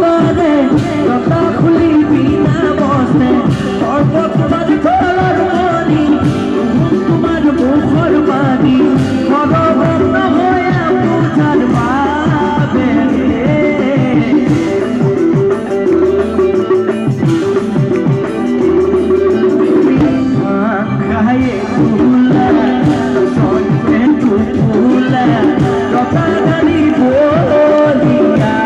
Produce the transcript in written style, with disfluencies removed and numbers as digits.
পরে কথা খুলিবি না বসে পর্বত তোমার খোলার মনি তোমার মুখর বাণী মনোবন্ন হয়ে বুঝার পাবে খায়ে তুলা সন্ধ্যে তুলা কথা গালি বলিয়া